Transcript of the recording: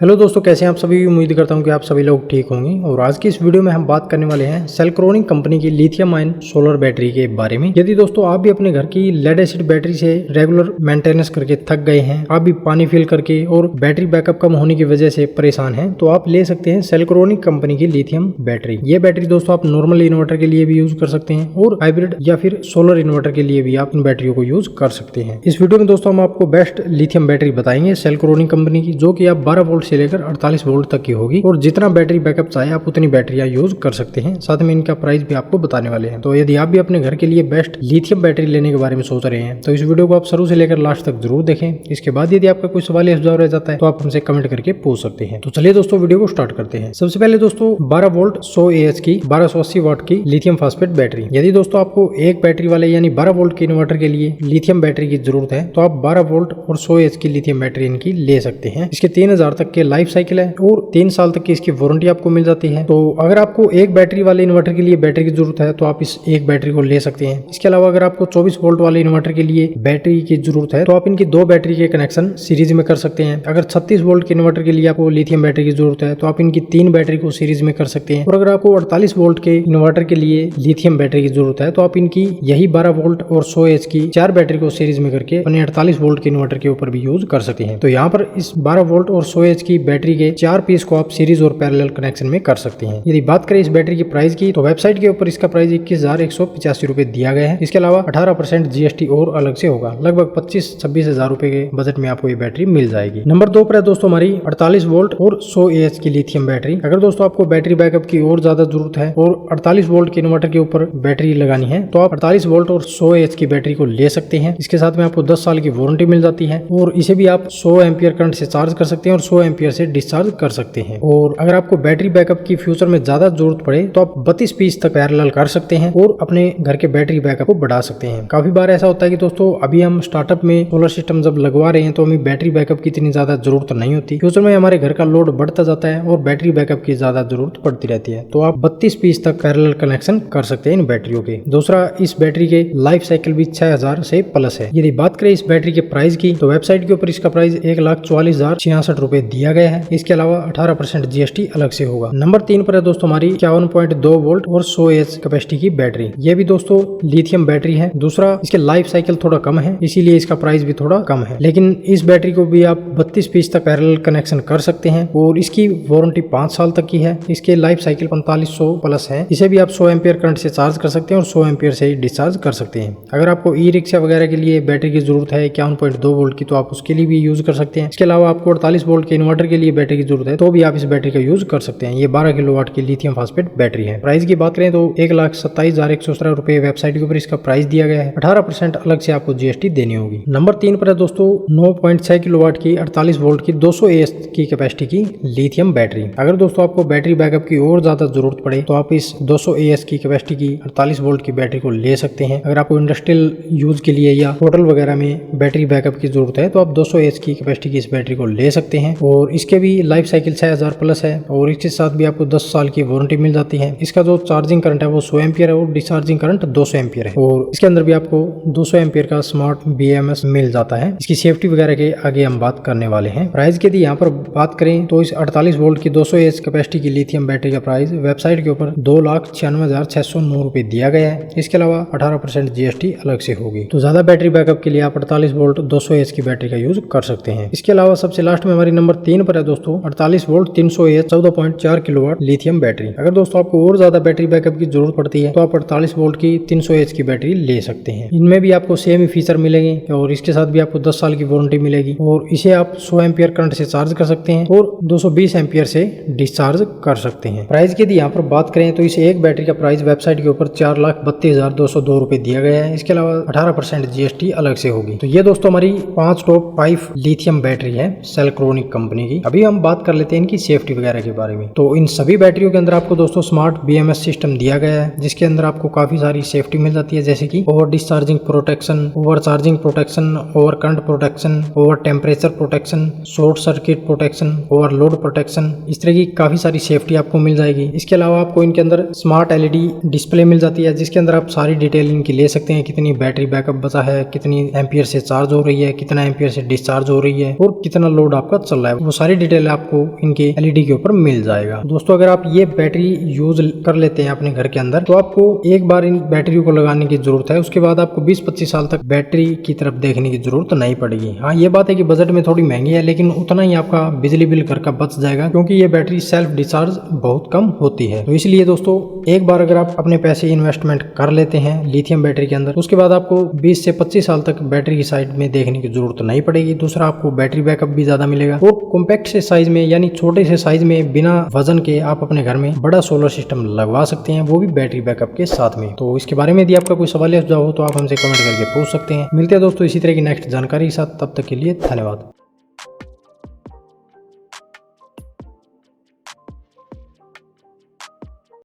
Hello दोस्तों, कैसे हैं आप सभी। उम्मीद करता हूं कि आप सभी लोग ठीक होंगे। और आज की इस वीडियो में हम बात करने वाले हैं सेल्क्रोनिक कंपनी की लिथियम आयन सोलर बैटरी के बारे में। यदि दोस्तों आप भी अपने घर की लेड एसिड बैटरी से रेगुलर मेंटेनेंस करके थक गए हैं, आप भी पानी फिल करके और बैटरी बैकअप कम होने की वजह से परेशान हैं, तो आप ले सकते हैं सेल्क्रोनिक कंपनी की लिथियम बैटरी। ये बैटरी दोस्तों आप नॉर्मल इन्वर्टर के लिए भी यूज कर सकते हैं और हाइब्रिड या फिर सोलर इन्वर्टर के लिए भी आप इन बैटरियों को यूज कर सकते हैं। इस वीडियो में दोस्तों हम आपको बेस्ट लिथियम बैटरी बताएंगे सेल्क्रोनिक कंपनी की, जो कि आप 12 वोल्ट से लेकर 48 वोल्ट तक की होगी और जितना बैटरी बैकअप चाहे आप उतनी बैटरियां यूज कर सकते हैं। साथ में इनका प्राइस भी आपको बताने वाले हैं। तो यदि आप भी अपने घर के लिए बेस्ट लिथियम बैटरी लेने के बारे में सोच रहे हैं तो इस वीडियो को आप शुरू से लेकर लास्ट तक जरूर देखें। इसके बाद यदि आपका कोई सवाल या सुझाव रह जाता है तो आप हमसे कमेंट करके पूछ सकते हैं। तो चलिए दोस्तों वीडियो को स्टार्ट करते हैं। सबसे पहले दोस्तों 12 वोल्ट 100 AH की 1280 वाट की लिथियम फास्फेट बैटरी। यदि दोस्तों आपको एक बैटरी वाले यानी 12 वोल्ट के इन्वर्टर के लिए लिथियम बैटरी की जरूरत है तो आप 12 वोल्ट और 100 AH की लिथियम बैटरी इनकी ले सकते हैं। इसके 3000 तक के लाइफ साइकिल है और 3 साल तक की इसकी वारंटी आपको मिल जाती है। तो अगर आपको एक बैटरी वाले इन्वर्टर के लिए बैटरी की जरूरत है तो आप इस एक बैटरी को ले सकते हैं। इसके अलावा अगर आपको 24 वोल्ट वाले इन्वर्टर के लिए बैटरी की जरूरत है तो आप इनकी 2 बैटरी के कनेक्शन सीरीज में कर सकते हैं। अगर 36 वोल्ट के इन्वर्टर के लिए आपको लिथियम बैटरी की जरूरत है तो आप इनकी 3 बैटरी को सीरीज में कर सकते हैं। और अगर आपको 48 वोल्ट के इन्वर्टर के लिए लिथियम बैटरी की जरूरत है तो आप इनकी यही 12 वोल्ट और 100 AH की 4 बैटरी को सीरीज में करके अपने 48 वोल्ट के इन्वर्टर के ऊपर भी यूज कर सकते हैं। तो यहाँ पर इस 12 वोल्ट और 100 AH की बैटरी के 4 पीस को आप सीरीज और पैरेलल कनेक्शन में कर सकते हैं। यदि बात करें इस बैटरी की प्राइस की तो वेबसाइट के ऊपर इसका प्राइस 21,185 रुपए दिया गया है। इसके अलावा 18% GST और अलग से होगा। लगभग 25-26 हजार रुपए के बजट में आपको ये बैटरी मिल जाएगी। नंबर 2 पर है दोस्तों हमारी 48 वोल्ट और 100 AH की लिथियम बैटरी। अगर दोस्तों आपको बैटरी बैकअप की और ज्यादा जरूरत है और 48 वोल्ट के इन्वर्टर के ऊपर बैटरी लगानी है तो आप 48 वोल्ट और 100 AH की बैटरी को ले सकते हैं। इसके साथ में आपको 10 साल की वारंटी मिल जाती है और इसे भी आप 100 एम्पियर करंट से चार्ज कर सकते हैं और 100 एम्पियर से डिस्चार्ज कर सकते हैं। और अगर आपको बैटरी बैकअप की फ्यूचर में ज्यादा जरूरत पड़े तो आप 32 पीस तक पैरेलल कर सकते हैं और अपने घर के बैटरी बैकअप को बढ़ा सकते हैं। काफी बार ऐसा होता है कि दोस्तों अभी हम स्टार्टअप में सोलर सिस्टम जब लगवा रहे हैं तो हमें बैटरी बैकअप की इतनी ज्यादा जरूरत नहीं होती। फ्यूचर में हमारे घर का लोड बढ़ता जाता है और बैटरी बैकअप की ज्यादा जरूरत पड़ती रहती है। तो आप 32 पीस तक पैरेलल कनेक्शन कर सकते हैं इन बैटरियों के। दूसरा, इस बैटरी के लाइफ साइकिल भी 6000 से प्लस है। यदि बात करें इस बैटरी के प्राइस की तो वेबसाइट के ऊपर इसका प्राइस 1,44,066 रुपए दिया गया है। इसके अलावा 18% GST अलग से होगा। नंबर 3 पर है दोस्तों हमारी 51.2 वोल्ट और 100 AH कैपेसिटी की बैटरी। ये भी दोस्तों लिथियम बैटरी है। दूसरा, इसके लाइफ साइकिल थोड़ा कम है, इसीलिए इसका प्राइस भी थोड़ा कम है। लेकिन इस बैटरी को भी आप 32 पीस तक पैरेलल कनेक्शन कर सकते हैं और इसकी वारंटी 5 साल तक की है। इसके लाइफ साइकिल 4500 प्लस है। इसे भी आप 100 एम्पियर करंट से चार्ज कर सकते हैं और 100 एम्पियर से डिस्चार्ज कर सकते हैं। अगर आपको ई रिक्शा वगैरह के लिए बैटरी की जरूरत है 51.2 वोल्ट की तो आप उसके लिए भी यूज कर सकते हैं। इसके अलावा आपको 48 वोल्ट के इन्वर्टर के लिए बैटरी की जरूरत है तो भी आप इस बैटरी का यूज कर सकते हैं। ये 12 किलोवाट की लिथियम फास्फेट बैटरी है। प्राइस की बात करें तो 1,27,117 रुपए वेबसाइट के ऊपर इसका प्राइस दिया गया है। 18% अलग से आपको GST देनी होगी। नंबर 3 पर है दोस्तों 9.6 किलोवाट की 48 वोल्ट की 200 AH की कैपेसिटी की लिथियम बैटरी। अगर दोस्तों आपको बैटरी बैकअप की और ज्यादा जरूरत पड़े तो आप इस 200 AH की कैपेसिटी की 48 वोल्ट की बैटरी को ले सकते हैं। अगर आपको इंडस्ट्रियल यूज के लिए या होटल वगैरह में बैटरी बैकअप की जरूरत है तो आप 200 AH की कैपेसिटी की इस बैटरी को ले सकते हैं और इसके भी लाइफ साइकिल 6000 प्लस है और इसके साथ भी आपको 10 साल की वारंटी मिल जाती है। इसका जो चार्जिंग करंट है वो 100 एम्पियर है और डिस्चार्जिंग करंट 200 एम्पियर है और इसके अंदर भी आपको 200 एम्पियर का स्मार्ट BMS मिल जाता है। इसकी सेफ्टी वगैरह के आगे हम बात करने वाले हैं। प्राइस की यदि यहाँ पर बात करें तो इस 48 वोल्ट की 200 AH कैपेसिटी की लिथियम बैटरी का प्राइस वेबसाइट के ऊपर 2,96,609 रुपए दिया गया है। इसके अलावा 18% GST अलग से होगी। तो ज्यादा बैटरी बैकअप के लिए आप 48 वोल्ट 200 AH की बैटरी का यूज कर सकते हैं। इसके अलावा सबसे लास्ट में हमारी नंबर 3 पर है दोस्तों 48 volt 300 AH 14.4 kilowatt lithium battery. अगर दोस्तों आपको और ज्यादा बैटरी बैकअप की जरूरत पड़ती है तो आप 48 वोल्ट की 300 AH की बैटरी ले सकते हैं। इनमें भी आपको सेम ही फीचर मिलेंगे और इसके साथ भी आपको 10 साल की वारंटी मिलेगी और इसे आप 100 एम्पियर करंट से चार्ज कर सकते हैं और 220 एम्पियर से डिस्चार्ज कर सकते हैं। प्राइस की यदि यहाँ पर बात करें तो इस एक बैटरी का प्राइस वेबसाइट के ऊपर 4,32,202 रुपए दिया गया है। इसके अलावा 18% GST अलग से होगी। तो ये दोस्तों हमारी 5 टॉप 5 लिथियम बैटरी है सेल्क्रोनिक कंपनी की। अभी हम बात कर लेते हैं इनकी सेफ्टी वगैरह के बारे में। तो इन सभी बैटरियों के अंदर आपको दोस्तों स्मार्ट BMS सिस्टम दिया गया है जिसके अंदर आपको काफी सारी सेफ्टी मिल जाती है, जैसे कि over discharging protection, over charging protection, over current protection, over temperature protection, short circuit protection, overload protection. इस तरह की काफी सारी सेफ्टी आपको मिल जाएगी। इसके अलावा आपको इनके अंदर स्मार्ट LED डिस्प्ले मिल जाती है जिसके अंदर आप सारी डिटेल इनकी ले सकते हैं। कितनी बैटरी बैकअप बचा है, कितनी एम्पियर से चार्ज हो रही है, कितना एम्पियर से डिस्चार्ज हो रही है और कितना लोड आपका चल रहा है, वो सारी डिटेल आपको इनके एलईडी के ऊपर मिल जाएगा। दोस्तों अगर आप ये बैटरी यूज कर लेते हैं अपने घर के अंदर तो आपको एक बार इन बैटरी को लगाने की जरूरत है, उसके बाद आपको 20-25 साल तक बैटरी की तरफ देखने की जरूरत नहीं पड़ेगी। हाँ ये बात है कि बजट में थोड़ी महंगी है, लेकिन उतना ही आपका बिजली बिल घर का बच जाएगा, क्योंकि ये बैटरी सेल्फ डिस्चार्ज बहुत कम होती है। तो इसलिए दोस्तों एक बार अगर आप अपने पैसे इन्वेस्टमेंट कर लेते हैं लिथियम बैटरी के अंदर, उसके बाद आपको 20 से 25 साल तक बैटरी की साइड में देखने की जरूरत नहीं पड़ेगी। दूसरा आपको बैटरी बैकअप भी ज्यादा मिलेगा और कॉम्पैक्ट से साइज में यानी छोटे से साइज में बिना वजन के आप अपने घर में बड़ा सोलर सिस्टम लगवा सकते हैं, वो भी बैटरी बैकअप के साथ में। तो इसके बारे में यदि आपका कोई सवाल या सुझाव हो तो आप हमसे कमेंट करके पूछ सकते हैं। मिलते हैं दोस्तों इसी तरह की नेक्स्ट जानकारी के साथ, तब तक के लिए धन्यवाद।